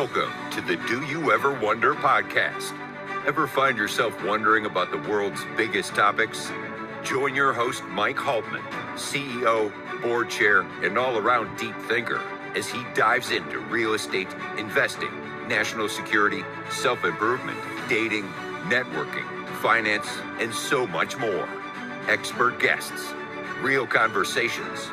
Welcome to the Do You Ever Wonder podcast. Ever find yourself wondering about the world's biggest topics? Join your host, Mike Haltman, CEO, board chair, and all-around deep thinker, as he dives into real estate, investing, national security, self-improvement, dating, networking, finance, and so much more. Expert guests, real conversations,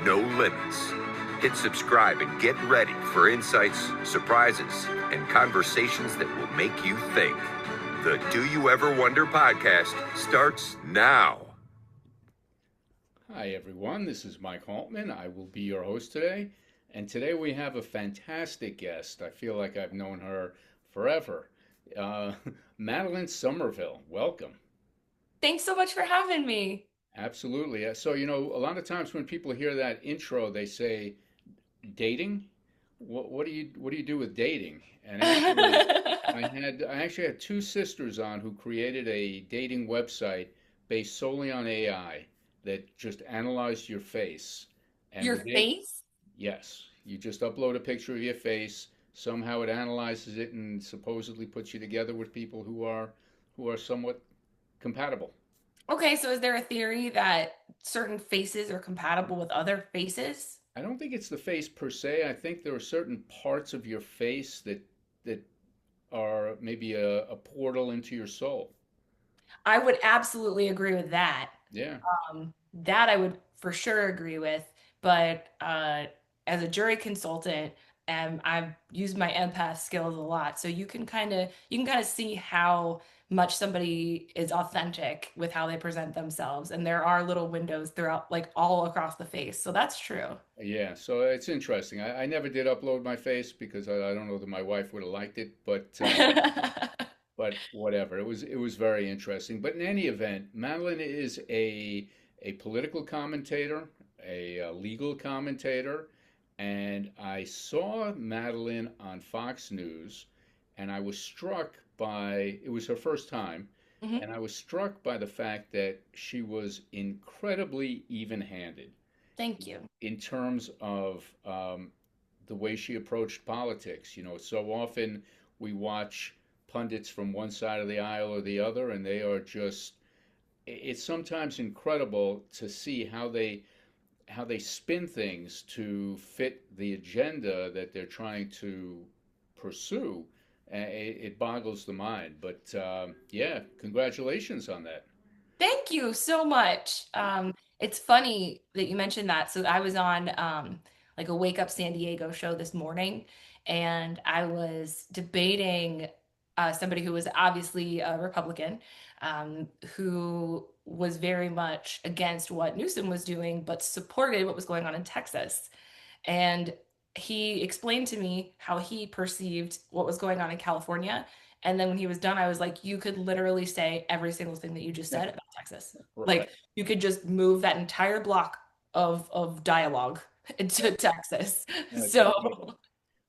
no limits. Hit subscribe and get ready for insights, surprises, and conversations that will make you think. The Do You Ever Wonder podcast starts now. Hi, everyone. This is Mike Haltman. I will be your host today. And today we have a fantastic guest. I feel like I've known her forever. Madeline Summerville. Welcome. Thanks so much for having me. Absolutely. So, a lot of times when people hear that intro, they say, dating? What do you do with dating? And actually, I actually had two sisters on who created a dating website based solely on AI that just analyzed your face. And Your face? Yes, you just upload a picture of your face. Somehow it analyzes it and supposedly puts you together with people who are somewhat compatible. Okay, so is there a theory that certain faces are compatible with other faces? I don't think it's the face per se. I think there are certain parts of your face that are maybe a portal into your soul. I would absolutely agree with that. Yeah. That I would for sure agree with. But as a jury consultant, I've used my empath skills a lot. So you can kind of see how much somebody is authentic with how they present themselves. And there are little windows throughout, like all across the face. So that's true. Yeah, so it's interesting. I never did upload my face because I don't know that my wife would have liked it, but whatever. It was very interesting. But in any event, Madeline is a political commentator, a legal commentator, and I saw Madeline on Fox News, and I was struck by it was her first time, Mhm. and I was struck by the fact that she was incredibly even-handed Thank you. in terms of the way she approached politics. So often we watch pundits from one side of the aisle or the other, and they are just, it's sometimes incredible to see how they spin things to fit the agenda that they're trying to pursue. It boggles the mind. But yeah, congratulations on that. Thank you so much. It's funny that you mentioned that. So I was on like a Wake Up San Diego show this morning, and I was debating somebody who was obviously a Republican, who was very much against what Newsom was doing, but supported what was going on in Texas. And he explained to me how he perceived what was going on in California. And then when he was done, I was like, you could literally say every single thing that you just said about Texas. Right. Like you could just move that entire block of dialogue into Texas. That's So incredible.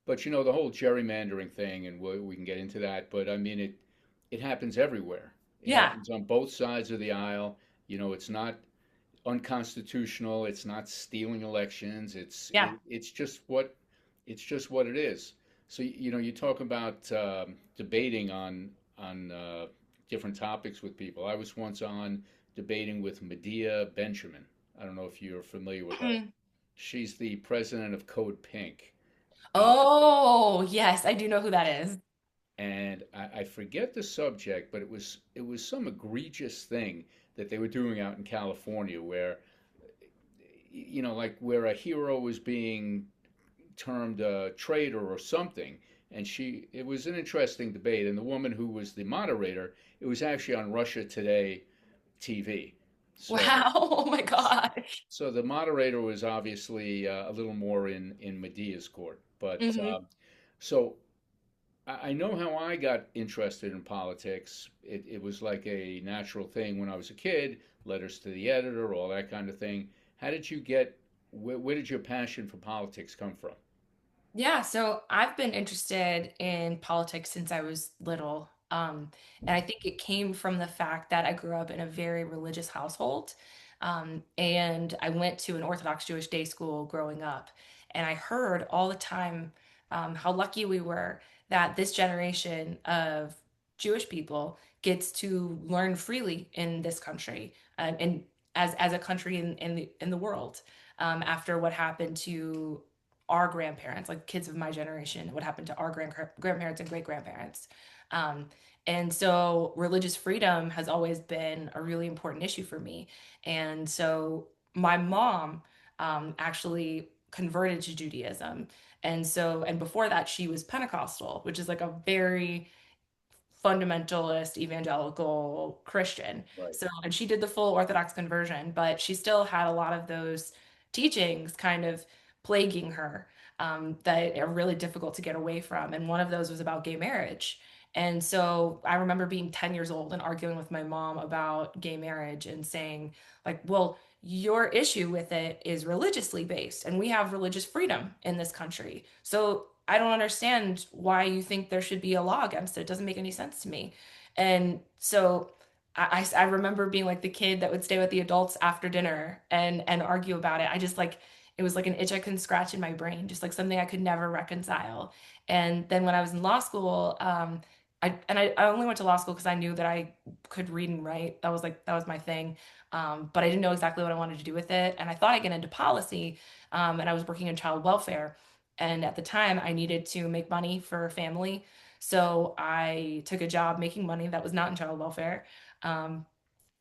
But the whole gerrymandering thing, and we can get into that. But I mean, it happens everywhere. It yeah, happens on both sides of the aisle. It's not unconstitutional. It's not stealing elections. yeah. It's just what it is. So you talk about debating on different topics with people. I was once on debating with Medea Benjamin. I don't know if you're familiar with her. Mhm. She's the president of Code Pink. And Oh, yes, I do know who that is. and I forget the subject, but it was some egregious thing that they were doing out in California where like where a hero was being termed a traitor or something. And it was an interesting debate. And the woman who was the moderator, it was actually on Russia Today TV. So, Wow. Oh my gosh. so the moderator was obviously a little more in Medea's court. But Hmm. so I know how I got interested in politics. It was like a natural thing when I was a kid, letters to the editor, all that kind of thing. How did you get, where did your passion for politics come from? Yeah, so I've been interested in politics since I was little. And I think it came from the fact that I grew up in a very religious household. And I went to an Orthodox Jewish day school growing up. And I heard all the time how lucky we were that this generation of Jewish people gets to learn freely in this country, and as a country in the world, after what happened to our grandparents, like kids of my generation, what happened to our grandparents and great grandparents. Um, and so religious freedom has always been a really important issue for me. And so my mom actually converted to Judaism. And before that, she was Pentecostal, which is like a very fundamentalist evangelical Christian. Right. So, and she did the full Orthodox conversion, but she still had a lot of those teachings kind of plaguing her, that are really difficult to get away from. And one of those was about gay marriage. And so I remember being 10 years old and arguing with my mom about gay marriage and saying, like, well, your issue with it is religiously based, and we have religious freedom in this country. So I don't understand why you think there should be a law against it. It doesn't make any sense to me. And so I remember being like the kid that would stay with the adults after dinner and argue about it. I just like it was like an itch I couldn't scratch in my brain, just like something I could never reconcile. And then when I was in law school, I only went to law school because I knew that I could read and write. That was my thing. But I didn't know exactly what I wanted to do with it. And I thought I'd get into policy. And I was working in child welfare. And at the time, I needed to make money for family. So I took a job making money that was not in child welfare. Um,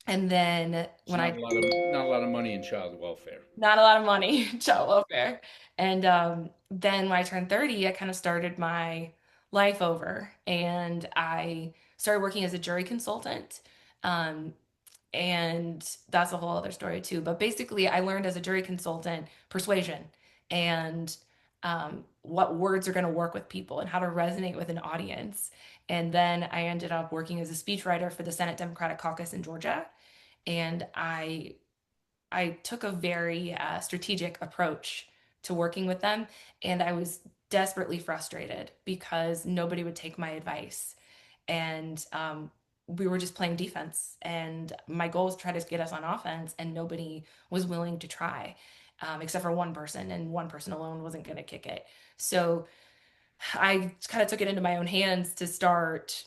and then It's when I not a lot of money in child welfare. not a lot of money in child welfare. And then when I turned 30, I kind of started my life over and I started working as a jury consultant. Um, and that's a whole other story too. But basically, I learned as a jury consultant persuasion and what words are going to work with people and how to resonate with an audience. And then I ended up working as a speechwriter for the Senate Democratic Caucus in Georgia. And I took a very strategic approach to working with them, and I was desperately frustrated because nobody would take my advice, and we were just playing defense. And my goal was to try to get us on offense, and nobody was willing to try, except for one person, and one person alone wasn't going to kick it. So I kind of took it into my own hands to start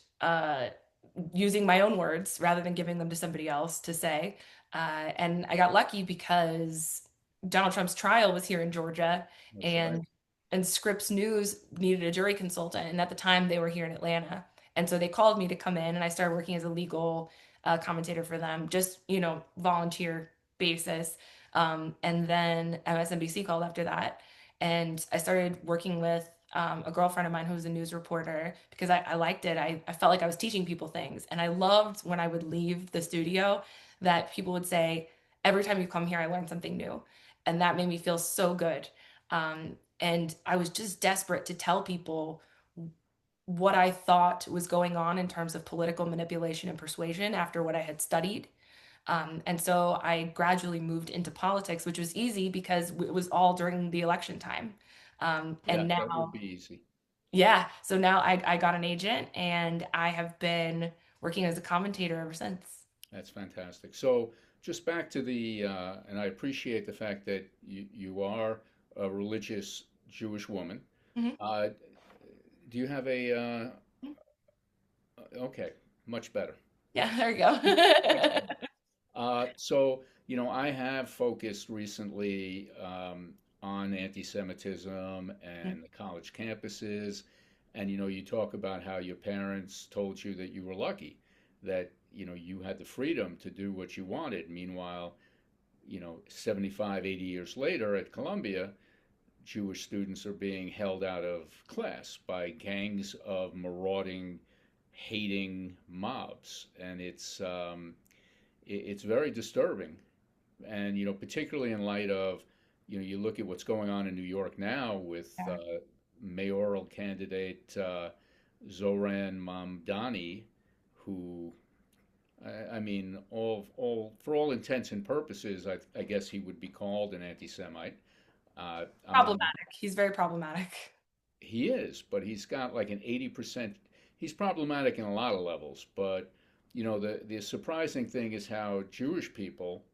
using my own words rather than giving them to somebody else to say. And I got lucky because Donald Trump's trial was here in Georgia, That's right. and Scripps News needed a jury consultant, and at the time they were here in Atlanta, and so they called me to come in, and I started working as a legal commentator for them, just volunteer basis. And then MSNBC called after that, and I started working with a girlfriend of mine who was a news reporter because I liked it. I felt like I was teaching people things. And I loved when I would leave the studio that people would say, every time you come here, I learned something new. And that made me feel so good. And I was just desperate to tell people what I thought was going on in terms of political manipulation and persuasion after what I had studied. And so I gradually moved into politics, which was easy because it was all during the election time. Yeah, And that would now be easy. yeah. So now I got an agent and I have been working as a commentator ever since. That's fantastic. So just back to and I appreciate the fact that you are a religious Jewish woman. Mhm. Uh, do you have okay, much better. Yeah, there you Much go. better. So, I have focused recently on anti-Semitism and the college campuses. And, you talk about how your parents told you that you were lucky, that, you had the freedom to do what you wanted. Meanwhile, 75, 80 years later at Columbia, Jewish students are being held out of class by gangs of marauding, hating mobs. And it's very disturbing. And, particularly in light of, you look at what's going on in New York now with Yeah. mayoral candidate Zohran Mamdani, who, I mean, for all intents and purposes, I guess he would be called an anti-Semite. I'm not, Problematic. He's very problematic. he is, but he's got like an 80%. He's problematic in a lot of levels, but the surprising thing is how Jewish people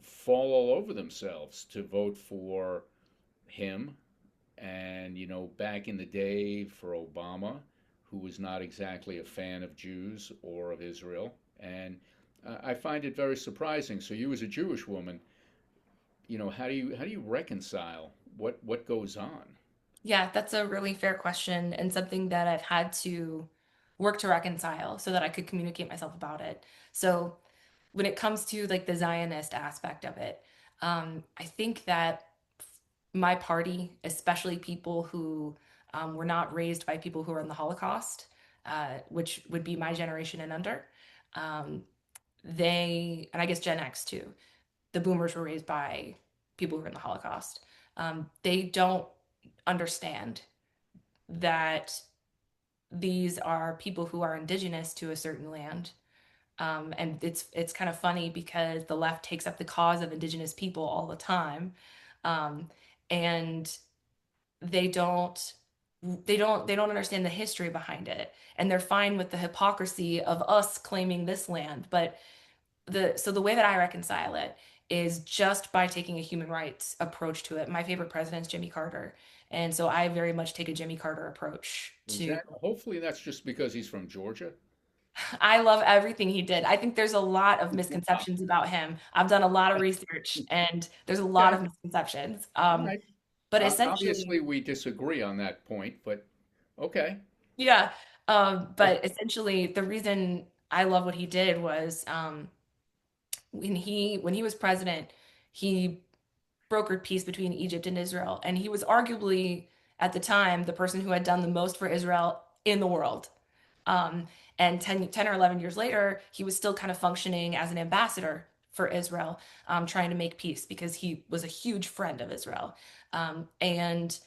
fall all over themselves to vote for him And, back in the day for Obama, who was not exactly a fan of Jews or of Israel. And I find it very surprising. So you as a Jewish woman, how do you reconcile what goes on? Yeah, that's a really fair question and something that I've had to work to reconcile so that I could communicate myself about it. So when it comes to like the Zionist aspect of it, I think that my party, especially people who were not raised by people who were in the Holocaust, which would be my generation and under, um, and I guess Gen X too, the boomers were raised by people who were in the Holocaust. They don't understand that these are people who are indigenous to a certain land. And it's kind of funny because the left takes up the cause of indigenous people all the time. Um, and they don't they don't understand the history behind it. And they're fine with the hypocrisy of us claiming this land. But the way that I reconcile it is just by taking a human rights approach to it. My favorite president is Jimmy Carter. And so I very much take a Jimmy Carter approach Is to that hopefully that's just because he's from Georgia? I love everything he did. I think there's a lot of Wow. misconceptions about him. I've done a lot of research and there's a lot Okay. of misconceptions. All right. But Obviously, essentially, we disagree on that point, but okay. yeah. But essentially the reason I love what he did was when he was president, he brokered peace between Egypt and Israel. And he was arguably at the time the person who had done the most for Israel in the world. Um, and 10 or 11 years later, he was still kind of functioning as an ambassador for Israel, trying to make peace because he was a huge friend of Israel. And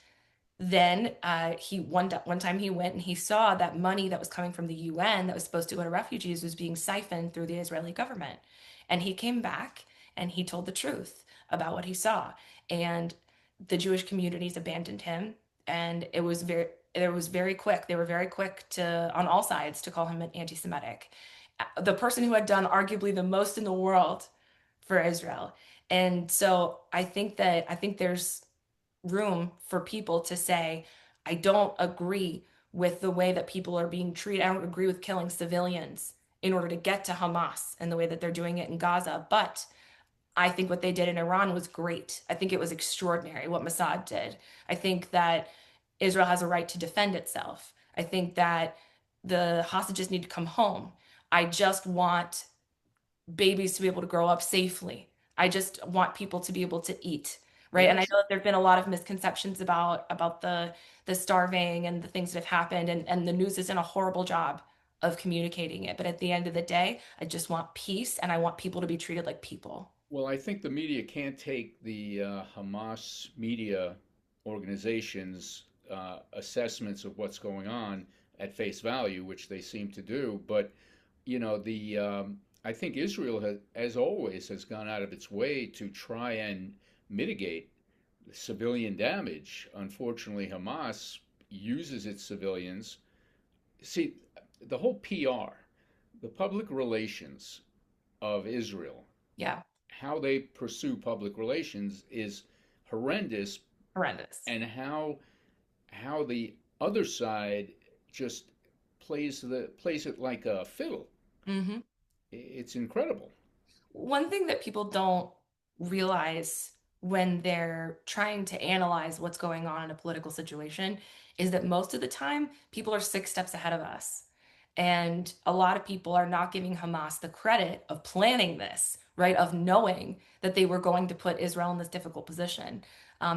then one time he went and he saw that money that was coming from the UN that was supposed to go to refugees was being siphoned through the Israeli government. And he came back and he told the truth about what he saw. And the Jewish communities abandoned him. And it was very quick. They were very quick to, on all sides, to call him an anti-Semitic. The person who had done arguably the most in the world for Israel. And so I think there's room for people to say, I don't agree with the way that people are being treated. I don't agree with killing civilians in order to get to Hamas and the way that they're doing it in Gaza. But I think what they did in Iran was great. I think it was extraordinary what Mossad did. I think that Israel has a right to defend itself. I think that the hostages need to come home. I just want babies to be able to grow up safely. I just want people to be able to eat, Well, right? And I that's know that there've been a lot of misconceptions about the starving and the things that have happened, and the news has done a horrible job of communicating it. But at the end of the day, I just want peace and I want people to be treated like people. well, I think the media can't take the Hamas media organizations' assessments of what's going on at face value, which they seem to do. But the I think Israel has, as always, has gone out of its way to try and mitigate civilian damage. Unfortunately, Hamas uses its civilians. See, the whole PR, the public relations of Israel, Yeah, how they pursue public relations is horrendous, horrendous. and how the other side just plays it like a fiddle. Hmm. It's incredible. One thing that people don't realize when they're trying to analyze what's going on in a political situation is that most of the time people are 6 steps ahead of us. And a lot of people are not giving Hamas the credit of planning this, right? Of knowing that they were going to put Israel in this difficult position.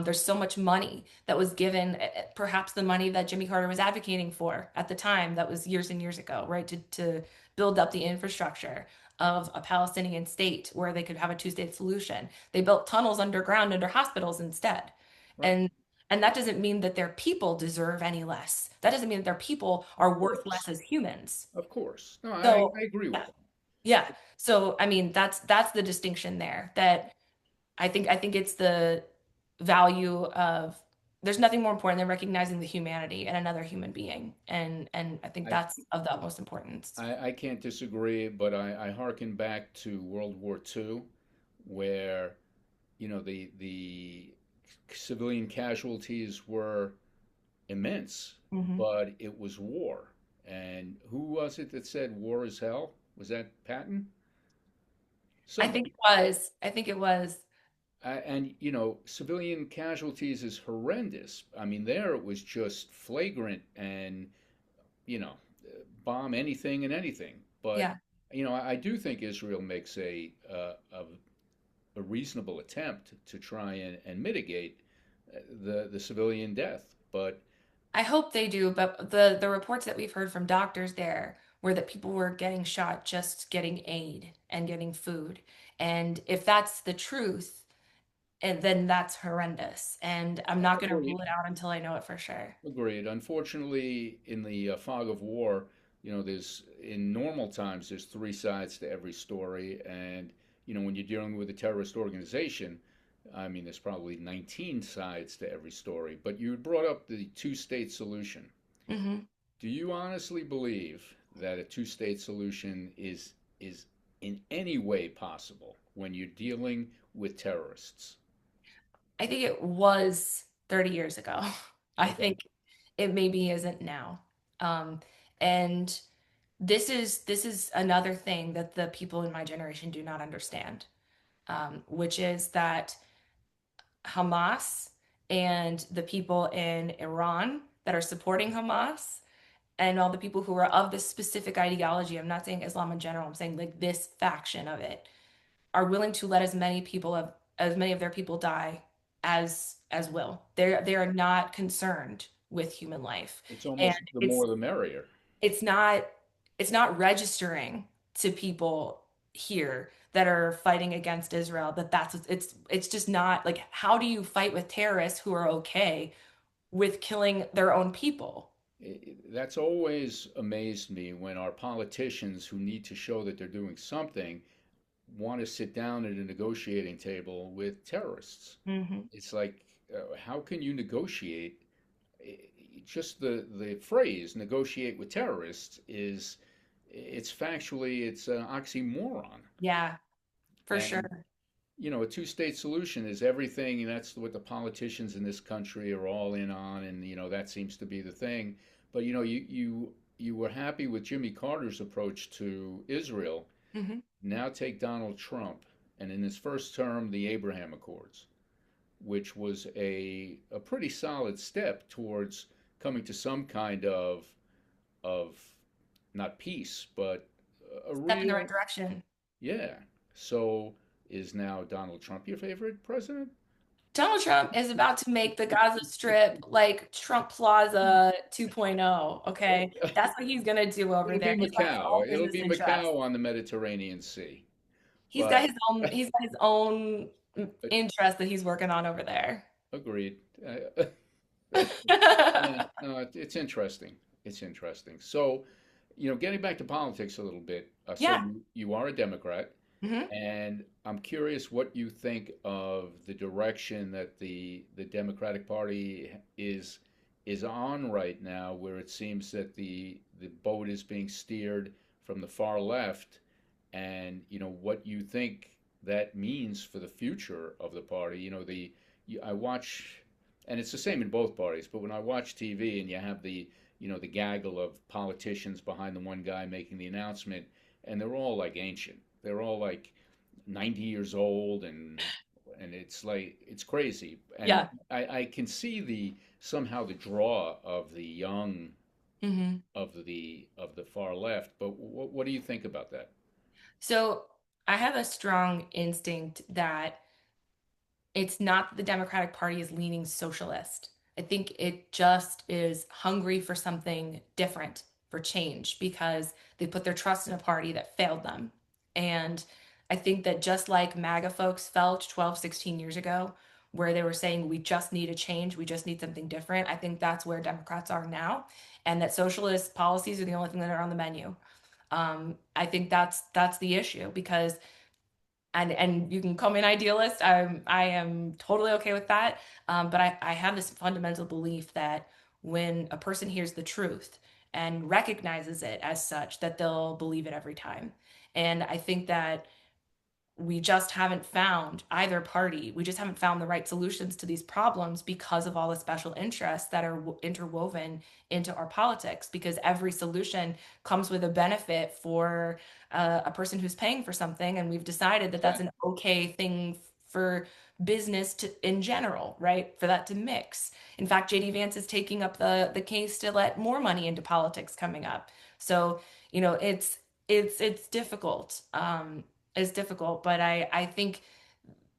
There's so much money that was given, perhaps the money that Jimmy Carter was advocating for at the time, that was years and years ago, right? To build up the infrastructure of a Palestinian state where they could have a two-state solution. They built tunnels underground under hospitals instead. Right. And and that doesn't mean that their people deserve any less. That doesn't mean that their people Of are worth less course. as humans. Of course. No, I, So, I agree with yeah. that. Yeah. So, I mean, that's the distinction there. That I think it's the value of there's nothing more important than recognizing the humanity in another human being. And I think I, that's of the utmost importance. I can't disagree, but I hearken back to World War II, where, the civilian casualties were immense, Hmm. but it was war. And who was it that said war is hell? Was that Patton? I think Somebody. it was. I think it was. And civilian casualties is horrendous. I mean, there it was just flagrant and you know, bomb anything and anything. But Yeah. I do think Israel makes a reasonable attempt to try and mitigate the civilian death. But I hope they do, but the reports that we've heard from doctors there were that people were getting shot just getting aid and getting food. And if that's the truth, and then that's horrendous. And I'm not going to rule agreed, it out until I know it for sure. agreed. Unfortunately, in the fog of war, there's in normal times there's three sides to every story, and when you're dealing with a terrorist organization, I mean, there's probably 19 sides to every story. But you brought up the two-state solution. Hmm. Do you honestly believe that a two-state solution is in any way possible when you're dealing with terrorists? I think it was 30 years ago. I Okay. think it maybe isn't now. Um, and this is another thing that the people in my generation do not understand, which is that Hamas and the people in Iran that are supporting Hamas and all the people who are of this specific ideology, I'm not saying Islam in general, I'm saying like this faction of it, are willing to let as many of their people die as will. They are not concerned with human life. It's And almost the it's more the merrier. it's not it's not registering to people here that are fighting against Israel that it's just not like how do you fight with terrorists who are okay with killing their own people? That's always amazed me when our politicians who need to show that they're doing something want to sit down at a negotiating table with terrorists. Hmm. It's like, how can you negotiate? Just the phrase negotiate with terrorists it's factually it's an oxymoron. Yeah, for And sure. a two-state solution is everything, and that's what the politicians in this country are all in on, and that seems to be the thing. But you were happy with Jimmy Carter's approach to Israel. Hmm. Now take Donald Trump, and in his first term, the Abraham Accords, which was a pretty solid step towards coming to some kind of not peace, but a Step in the right real, direction. yeah. So is now Donald Trump your favorite president? Donald Trump is about to make the Gaza Strip like Trump Plaza 2.0. Okay. That's what he's gonna do over It'll be there. He's got his Macau. own It'll business be interests. Macau on the Mediterranean Sea. He's got But his own uh, interest that he's working on over there. agreed. Yeah, no, it's interesting. It's interesting. So, getting back to politics a little bit. So Yeah. you are a Democrat, Hmm. and I'm curious what you think of the direction that the Democratic Party is on right now, where it seems that the boat is being steered from the far left, and what you think that means for the future of the party. I watch, and it's the same in both parties, but when I watch TV and you have the gaggle of politicians behind the one guy making the announcement, and they're all like ancient. They're all like 90 years old, and it's like it's crazy. And Yeah. I can see the somehow the draw of the young Hmm. of the far left. But what do you think about that? So I have a strong instinct that it's not that the Democratic Party is leaning socialist. I think it just is hungry for something different, for change, because they put their trust in a party that failed them. And I think that just like MAGA folks felt 12, 16 years ago, where they were saying, we just need a change, we just need something different, I think that's where Democrats are now. And that socialist policies are the only thing that are on the menu. I think that's the issue because and you can call me an idealist. I am totally okay with that. But I have this fundamental belief that when a person hears the truth and recognizes it as such, that they'll believe it every time. And I think that we just haven't found either party. We just haven't found the right solutions to these problems because of all the special interests that are interwoven into our politics. Because every solution comes with a benefit for a person who's paying for something, and we've decided that that's an okay thing for business to in general, right? For that to mix. In fact, JD Vance is taking up the case to let more money into politics coming up. So, it's difficult. Is difficult, but I think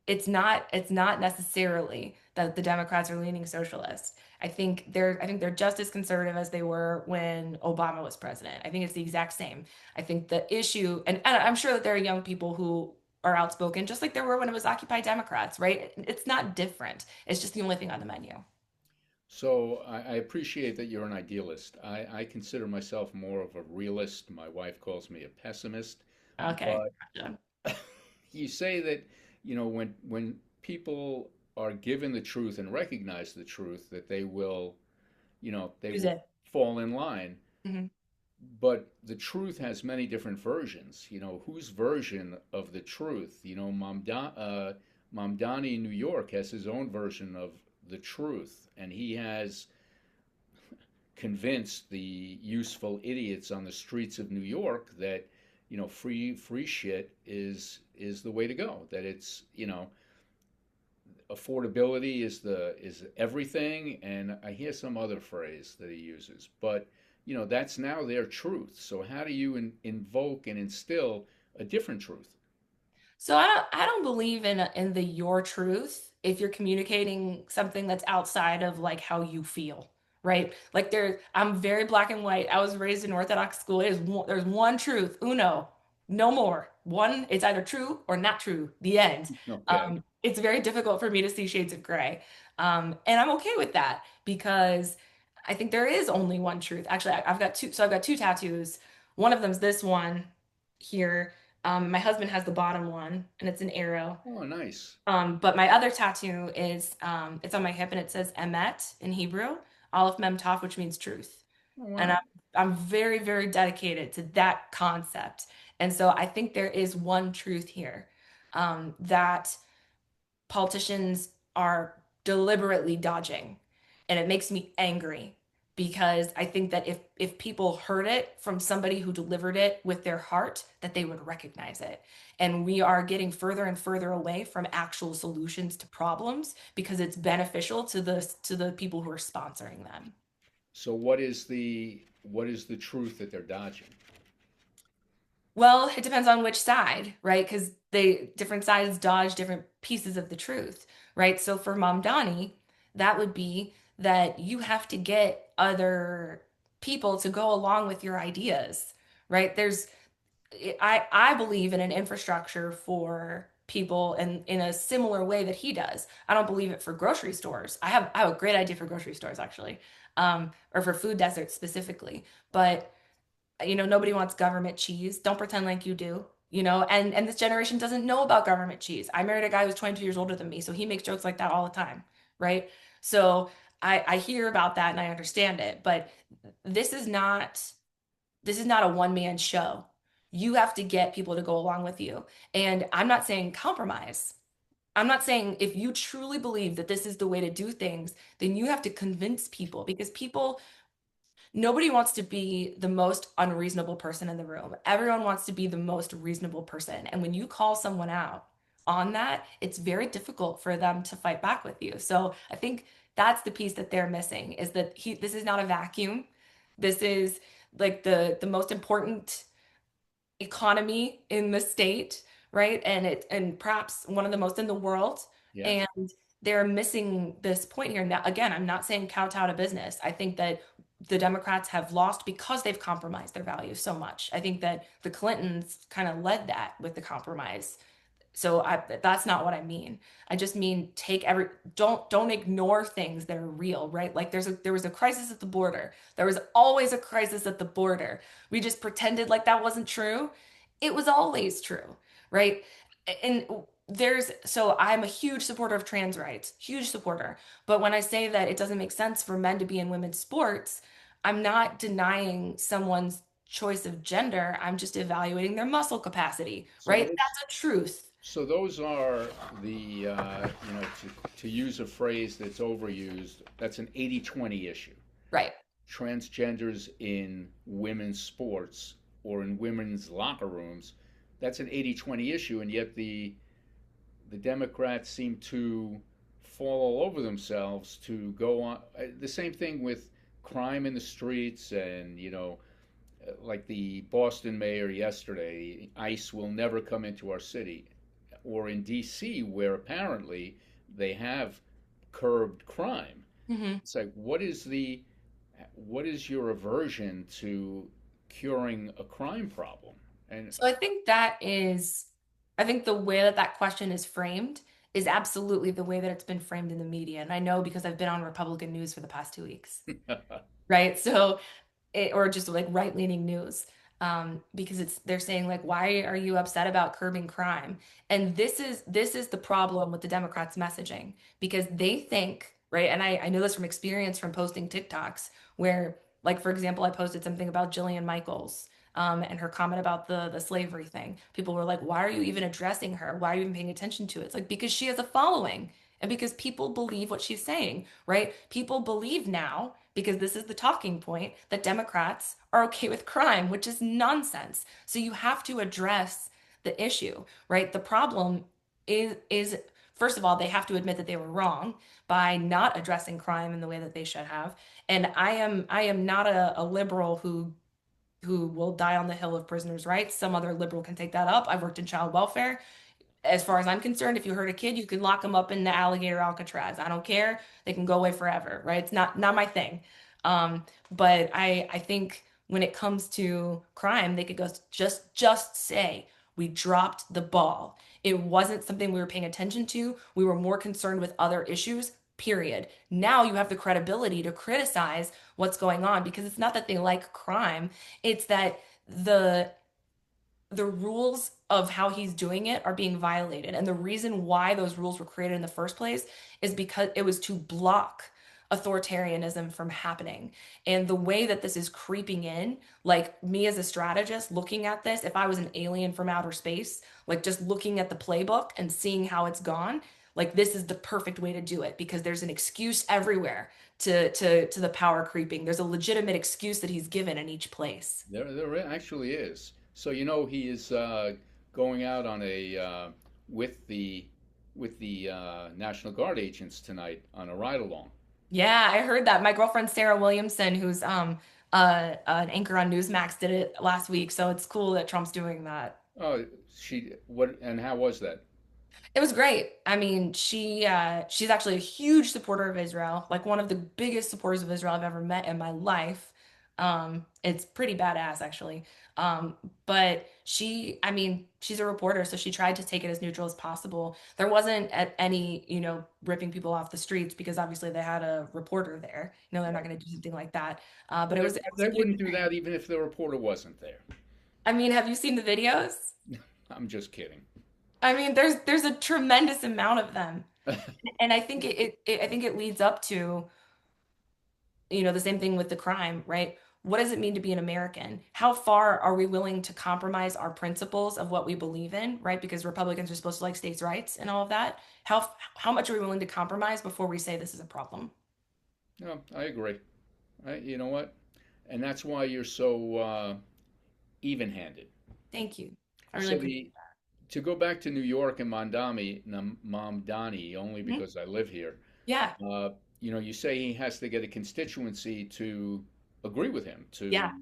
it's not necessarily that the Democrats are leaning socialist. I think they're just as conservative as they were when Obama was president. I think it's the exact same. I think the issue, and I'm sure that there are young people who are outspoken, just like there were when it was Occupy Democrats, right? It's not different. It's just the only thing on the menu. So I appreciate that you're an idealist. I consider myself more of a realist. My wife calls me a pessimist. Okay. But Gotcha. you say that, when people are given the truth and recognize the truth, that they Use will it. fall in line. Mhm. But the truth has many different versions. Whose version of the truth? Mamdani in New York has his own version of the truth, and he has convinced the useful idiots on the streets of New York that free shit is the way to go. That it's affordability is everything, and I hear some other phrase that he uses, but that's now their truth. So how do you invoke and instill a different truth? So I don't believe in the your truth if you're communicating something that's outside of like how you feel, right? Like I'm very black and white. I was raised in Orthodox school. There's one truth, uno, no more. One, it's either true or not true. The end. Okay. It's very difficult for me to see shades of gray, and I'm okay with that because I think there is only one truth. Actually, I've got two. So I've got two tattoos. One of them's this one here. My husband has the bottom one, and it's an arrow. Oh, nice. But my other tattoo is it's on my hip, and it says Emet in Hebrew, Aleph Mem Taf, which means truth. Oh, And wow. I'm very, very dedicated to that concept. And so I think there is one truth here, that politicians are deliberately dodging. And it makes me angry because I think that if people heard it from somebody who delivered it with their heart, that they would recognize it. And we are getting further and further away from actual solutions to problems because it's beneficial to the people who are sponsoring them. So what is the truth that they're dodging? Well, it depends on which side, right? Because they different sides dodge different pieces of the truth, right? So for Mamdani, that would be that you have to get other people to go along with your ideas, right? I believe in an infrastructure for people and in a similar way that he does. I don't believe it for grocery stores. I have a great idea for grocery stores actually, or for food deserts specifically, but nobody wants government cheese. Don't pretend like you do. And this generation doesn't know about government cheese. I married a guy who's 22 years older than me, so he makes jokes like that all the time, right? So I hear about that and I understand it, but this is not this is not a one-man show. You have to get people to go along with you. And I'm not saying compromise. I'm not saying if you truly believe that this is the way to do things, then you have to convince people because nobody wants to be the most unreasonable person in the room. Everyone wants to be the most reasonable person. And when you call someone out on that, it's very difficult for them to fight back with you. So I think that's the piece that they're missing is that this is not a vacuum. This is like the most important economy in the state, right? And perhaps one of the most in the world. Yeah. And they're missing this point here. Now, again, I'm not saying kowtow to business. I think that the Democrats have lost because they've compromised their values so much. I think that the Clintons kind of led that with the compromise. So that's not what I mean. I just mean don't ignore things that are real, right? Like there was a crisis at the border. There was always a crisis at the border. We just pretended like that wasn't true. It was always true, right? And so I'm a huge supporter of trans rights, huge supporter. But when I say that it doesn't make sense for men to be in women's sports, I'm not denying someone's choice of gender. I'm just evaluating their muscle capacity, So right? That's a truth. So those are to use a phrase that's overused, that's an 80-20 issue. Right. Transgenders in women's sports or in women's locker rooms, that's an 80-20 issue, and yet the Democrats seem to fall all over themselves to go on. The same thing with crime in the streets, and like the Boston mayor yesterday, ICE will never come into our city, or in D.C., where apparently they have curbed crime. Hmm. It's like, what is your aversion to curing a crime problem? And So I think the way that that question is framed is absolutely the way that it's been framed in the media. And I know because I've been on Republican news for the past 2 weeks, right? So or just like right-leaning news, because they're saying like, why are you upset about curbing crime? And this is the problem with the Democrats' messaging, because they think, right, and I know this from experience from posting TikToks where, like, for example, I posted something about Jillian Michaels, and her comment about the slavery thing. People were like, why are you even addressing her? Why are you even paying attention to it? It's like, because she has a following and because people believe what she's saying, right? People believe now, because this is the talking point, that Democrats are okay with crime, which is nonsense. So you have to address the issue, right? The problem is first of all, they have to admit that they were wrong by not addressing crime in the way that they should have. And I am not a liberal who will die on the hill of prisoners' rights. Some other liberal can take that up. I've worked in child welfare. As far as I'm concerned, if you hurt a kid, you can lock them up in the alligator Alcatraz. I don't care. They can go away forever, right? It's not my thing. But I think when it comes to crime, they could go just say we dropped the ball. It wasn't something we were paying attention to. We were more concerned with other issues. Period. Now you have the credibility to criticize what's going on, because it's not that they like crime, it's that the the rules of how he's doing it are being violated. And the reason why those rules were created in the first place is because it was to block authoritarianism from happening. And the way that this is creeping in, like me as a strategist looking at this, if I was an alien from outer space, like just looking at the playbook and seeing how it's gone, like this is the perfect way to do it, because there's an excuse everywhere to the power creeping. There's a legitimate excuse that he's given in each place. there actually is. So he is going out on a with the National Guard agents tonight on a ride along. Yeah, I heard that. My girlfriend Sarah Williamson, who's an anchor on Newsmax, did it last week. So it's cool that Trump's doing that. Oh, what and how was that? It was great. I mean, she's actually a huge supporter of Israel, like one of the biggest supporters of Israel I've ever met in my life. It's pretty badass actually. But I mean, she's a reporter, so she tried to take it as neutral as possible. There wasn't at any, ripping people off the streets, because obviously they had a reporter there. They're not going to do something like that. But Well, it was a they good wouldn't do night. that even if the reporter wasn't there. I mean, have you seen the videos? I'm just kidding. I mean, there's a tremendous amount of them. And I think I think it leads up to, the same thing with the crime, right? What does it mean to be an American? How far are we willing to compromise our principles of what we believe in, right? Because Republicans are supposed to like states' rights and all of that. How much are we willing to compromise before we say this is a problem? No, I agree. You know what? And that's why you're so even-handed. Thank you. I really So appreciate the to go back to New York and Mamdani, only it. Mhm. because I live here. Yeah, Uh, you say he has to get a constituency to agree with him yeah.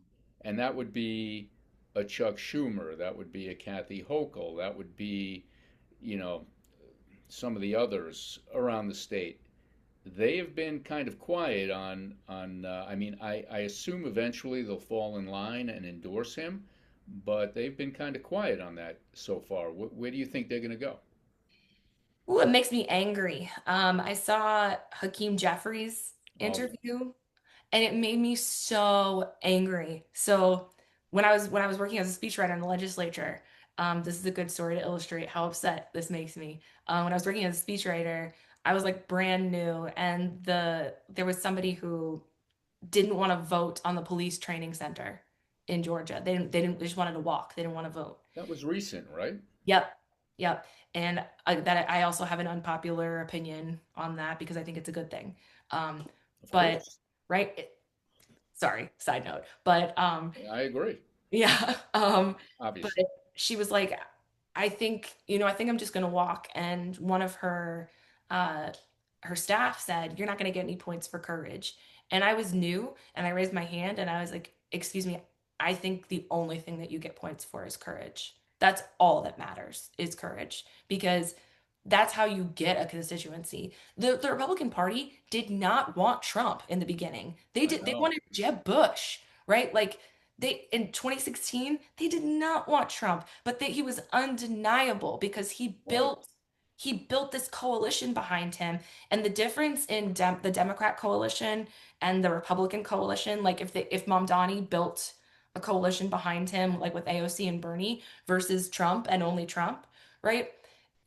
and that would be a Chuck Schumer, that would be a Kathy Hochul, that would be, you know, some of the others around the state. They have been kind of quiet on. I mean, I assume eventually they'll fall in line and endorse him, but they've been kind of quiet on that so far. Where do you think they're going to go? Ooh, it makes me angry. I saw Hakeem Jeffries' Oh, interview, and it made me so angry. So when I was working as a speechwriter in the legislature, this is a good story to illustrate how upset this makes me. When I was working as a speechwriter, I was like brand new, and there was somebody who didn't want to vote on the police training center in Georgia. They just wanted to walk. They didn't want to vote. that was recent, right? Yep. Yep. And I also have an unpopular opinion on that because I think it's a good thing. Um, Of but course. right, sorry, side note. But I agree. yeah. But Obviously. she was like, I think, I think I'm just gonna walk. And one of uh her staff said, "You're not gonna get any points for courage." And I was new and I raised my hand and I was like, "Excuse me, I think the only thing that you get points for is courage. That's all that matters is courage." Because that's how you get a constituency. The Republican Party did not want Trump in the beginning. I They know. wanted Jeb Bush, right? Like they in 2016, they did not want Trump, but he was undeniable because Right. he built this coalition behind him. And the difference in the Democrat coalition and the Republican coalition, like if Mamdani built a coalition behind him, like with AOC and Bernie versus Trump and only Trump, right?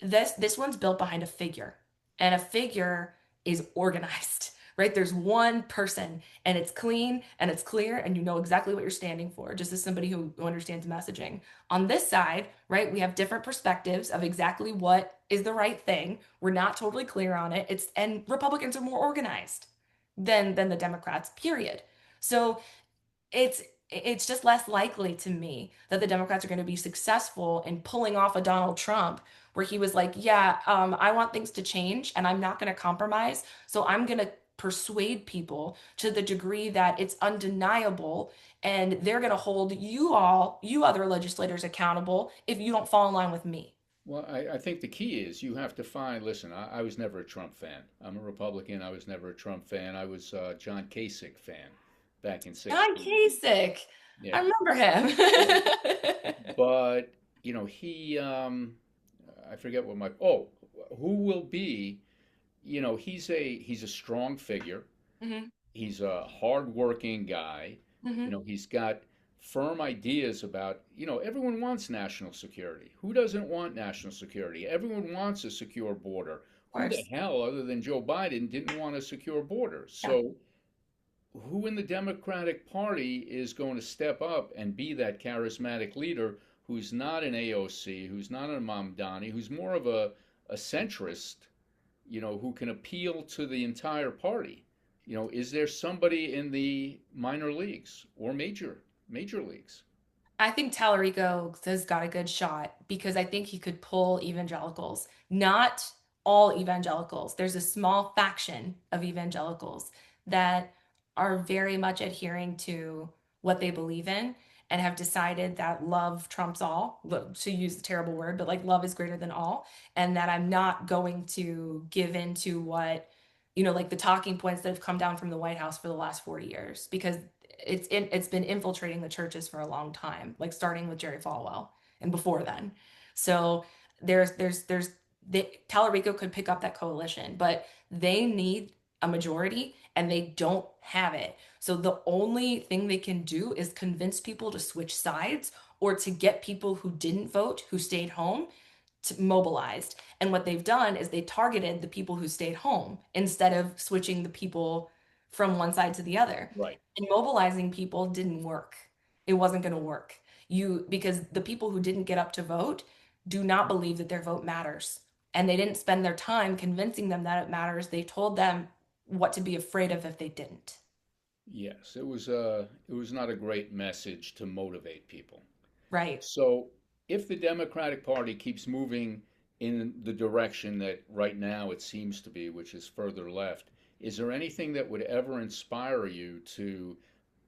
This one's built behind a figure, and a figure is organized. Right, there's one person and it's clean and it's clear and you know exactly what you're standing for, just as somebody who understands messaging. On this side, right, we have different perspectives of exactly what is the right thing. We're not totally clear on it. And Republicans are more organized than the Democrats, period. So it's it's just less likely to me that the Democrats are going to be successful in pulling off a Donald Trump where he was like, yeah, I want things to change and I'm not going to compromise. So I'm going to persuade people to the degree that it's undeniable and they're going to hold you other legislators accountable if you don't fall in line with me. Well, I think the key is you have to find, listen, I was never a Trump fan. I'm a Republican. I was never a Trump fan. I was a John Kasich fan back in John 16. Kasich. I Yeah. remember Yeah. him. But, he, I forget what oh, who will be, he's a strong figure. Hmm. He's a hardworking guy. Hmm. He's got firm ideas about, everyone wants national security. Who doesn't want national security? Everyone wants a secure border. Of Who the course. hell, other than Joe Biden, didn't want a secure border? Yeah. So, who in the Democratic Party is going to step up and be that charismatic leader who's not an AOC, who's not a Mamdani, who's more of a centrist, who can appeal to the entire party? Is there somebody in the minor leagues or major leagues? I think Tallarico has got a good shot because I think he could pull evangelicals. Not all evangelicals. There's a small faction of evangelicals that are very much adhering to what they believe in and have decided that love trumps all, to use a terrible word, but like love is greater than all, and that I'm not going to give in to what, like the talking points that have come down from the White House for the last 40 years because it's been infiltrating the churches for a long time, like starting with Jerry Falwell and before then. So there's Tallarico could pick up that coalition, but they need a majority and they don't have it. So the only thing they can do is convince people to switch sides or to get people who didn't vote, who stayed home, mobilized. And what they've done is they targeted the people who stayed home instead of switching the people from one side to the other. Right. And mobilizing people didn't work. It wasn't going to work. Because the people who didn't get up to vote do not believe that their vote matters. And they didn't spend their time convincing them that it matters. They told them what to be afraid of if they didn't. Yes, it was not a great message to motivate people. Right. So, if the Democratic Party keeps moving in the direction that right now it seems to be, which is further left, is there anything that would ever inspire you to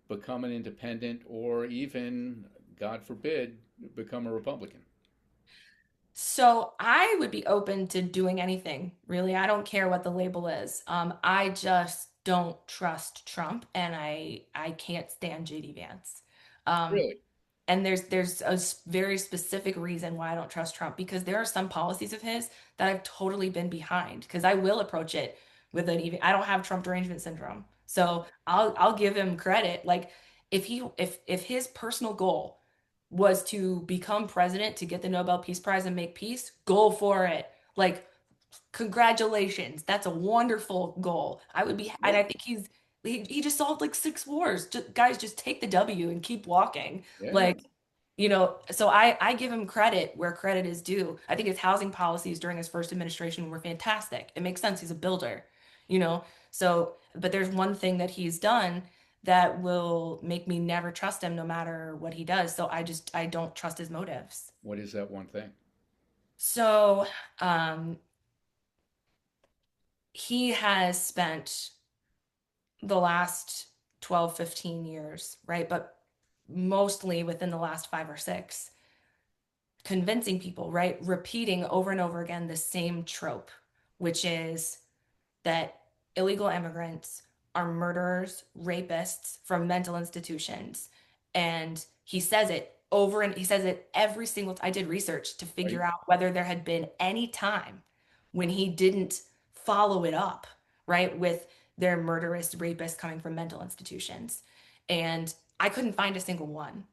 become an independent or even, God forbid, become a Republican? So I would be open to doing anything, really. I don't care what the label is. I just don't trust Trump, and I can't stand JD Vance. Um, Really? and there's a very specific reason why I don't trust Trump because there are some policies of his that I've totally been behind because I will approach it with an even I don't have Trump derangement syndrome. So I'll give him credit. Like if his personal goal was to become president to get the Nobel Peace Prize and make peace, go for it. Like congratulations. That's a wonderful goal. I would be and Yeah. I think he just solved like 6 wars. Guys, just take the W and keep walking. Yeah. Like So I give him credit where credit is due. I think his housing policies during his first administration were fantastic. It makes sense. He's a builder, you know. But there's one thing that he's done that will make me never trust him no matter what he does. So I don't trust his motives. What is that one thing? So, um, he has spent the last 12, 15 years, right? But mostly within the last 5 or 6, convincing people, right? Repeating over and over again the same trope, which is that illegal immigrants are murderers, rapists from mental institutions. And he says it over and he says it every single I did research to Are you, figure out whether there had been any time when he didn't follow it up, right, with their murderous rapists coming from mental institutions. And I couldn't find a single one.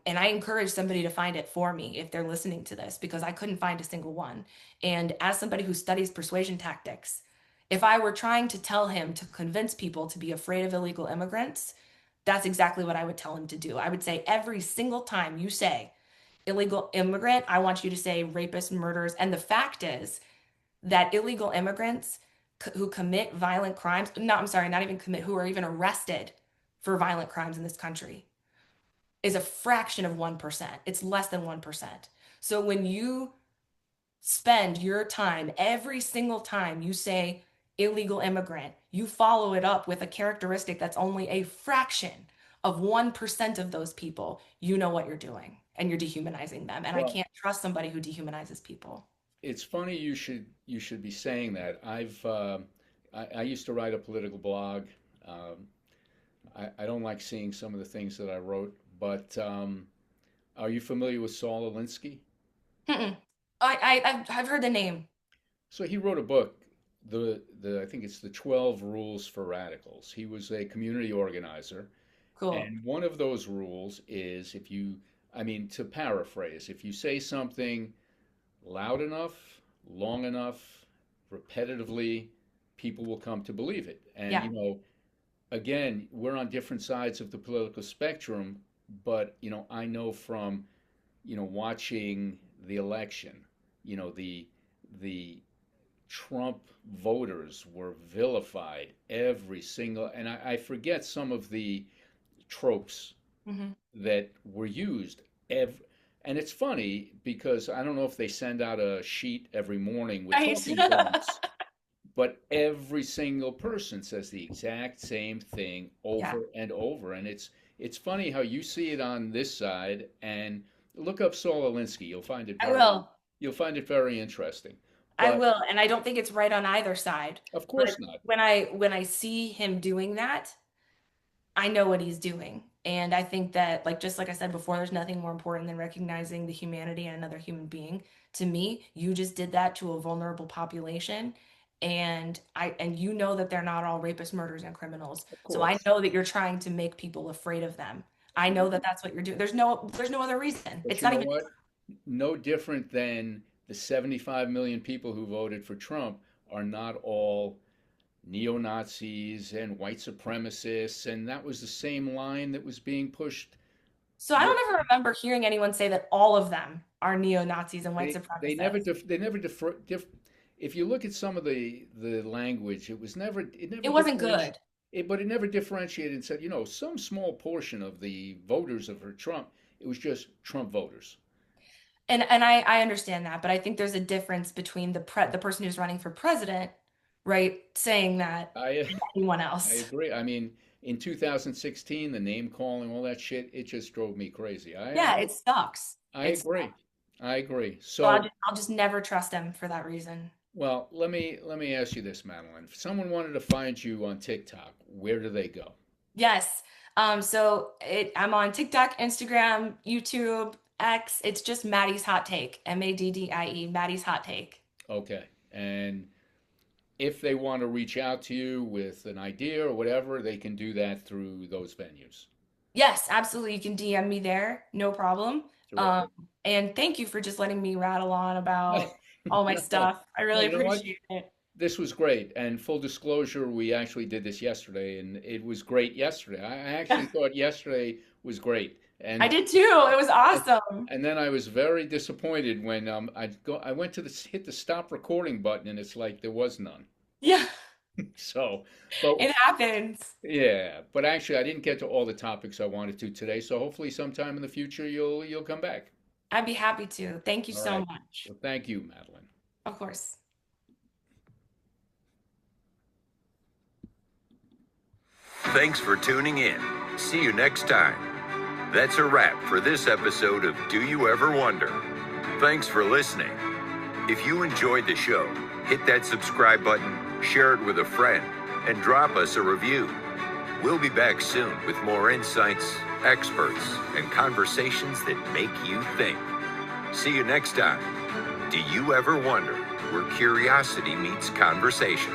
And I encourage somebody to find it for me if they're listening to this, because I couldn't find a single one. And as somebody who studies persuasion tactics, if I were trying to tell him to convince people to be afraid of illegal immigrants, that's exactly what I would tell him to do. I would say every single time you say illegal immigrant, I want you to say rapist, murderers. And the fact is that illegal immigrants who commit violent crimes, no, I'm sorry, not even commit, who are even arrested for violent crimes in this country is a fraction of 1%. It's less than 1%. So when you spend your time, every single time you say illegal immigrant, you follow it up with a characteristic that's only a fraction of 1% of those people, you know what you're doing and you're dehumanizing them. And I well, can't trust somebody who dehumanizes people. it's funny you should be saying that. I used to write a political blog. Um, I don't like seeing some of the things that I wrote, but are you familiar with Saul Alinsky? Mm-mm. I've heard the name. So he wrote a book, the I think it's the 12 Rules for Radicals. He was a community organizer, Cool. and one of those rules is if you, I mean, to paraphrase, if you say something loud enough, long enough, repetitively, people will come to believe it. And Yeah. again, we're on different sides of the political spectrum, but I know from watching the election, the Trump voters were vilified every single, and I forget some of the tropes Hmm. that were used every, and it's funny because I don't know if they send out a sheet every morning with Right. talking points, but every single person says the exact same thing Yeah. over and over. And it's funny how you see it on this side and look up Saul Alinsky. I will. You'll find it very interesting. I But will. And I don't think it's right on either side. of But course not. when I see him doing that, I know what he's doing. And I think that, like, just like I said before, there's nothing more important than recognizing the humanity in another human being. To me, you just did that to a vulnerable population. And you know that they're not all rapists, murderers, and criminals. Of So I course. know that you're trying to make people afraid of them. I know that that's what you're doing. There's no other reason. But It's you not know even. what? No different than the 75 million people who voted for Trump are not all neo-Nazis and white supremacists, and that was the same line that was being pushed. So I don't ever remember hearing anyone say that all of them are neo-Nazis and white They never supremacists. def, they never differ, if you look at some of the language, it never It wasn't differentiated, good. but it never differentiated and said, some small portion of the voters of Trump, it was just Trump voters. And I understand that, but I think there's a difference between the person who's running for president, right, saying that I and anyone I else. agree. I mean, in 2016, the name calling, all that shit, it just drove me crazy. Yeah, it sucks. I It's agree. I agree. so So, I'll just never trust him for that reason. well, let me ask you this, Madeline. If someone wanted to find you on TikTok, where do they go? Yes. I'm on TikTok, Instagram, YouTube, X. It's just Maddie's Hot Take, Maddie, Maddie's Hot Take. Okay. And if they want to reach out to you with an idea or whatever, they can do that through those venues. Yes, absolutely. You can DM me there, no problem. Um, Terrific. and thank you for just letting me rattle on about all my No, stuff. I no, really you know what? appreciate it. This was great. And full disclosure, we actually did this yesterday, and it was great yesterday. I actually thought yesterday was great. And I did too. It was awesome. and then I was very disappointed when I went to hit the stop recording button, and it's like there was none. Yeah, So, but it happens. yeah, but actually I didn't get to all the topics I wanted to today. So hopefully sometime in the future you'll come back. I'd be happy to. Thank you All so right. much. Well, thank you, Madeline. Of course. Thanks for tuning in. See you next time. That's a wrap for this episode of Do You Ever Wonder? Thanks for listening. If you enjoyed the show, hit that subscribe button, share it with a friend, and drop us a review. We'll be back soon with more insights, experts, and conversations that make you think. See you next time. Do you ever wonder where curiosity meets conversation?